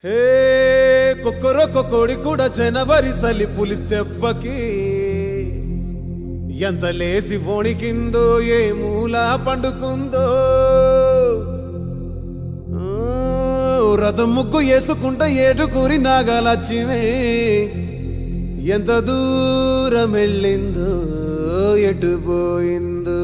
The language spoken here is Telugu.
హే కొక్కరొక్క కోడి కూడా జనవరి సలి పులి దెబ్బకి ఎంత లేసి వణికిందో ఏ మూల పండుకుందో రథం ముగ్గు వేసుకుంట ఏడుకూరి నాగలక్ష్మి ఎంత దూరం వెళ్ళిందో ఎటు పోయిందో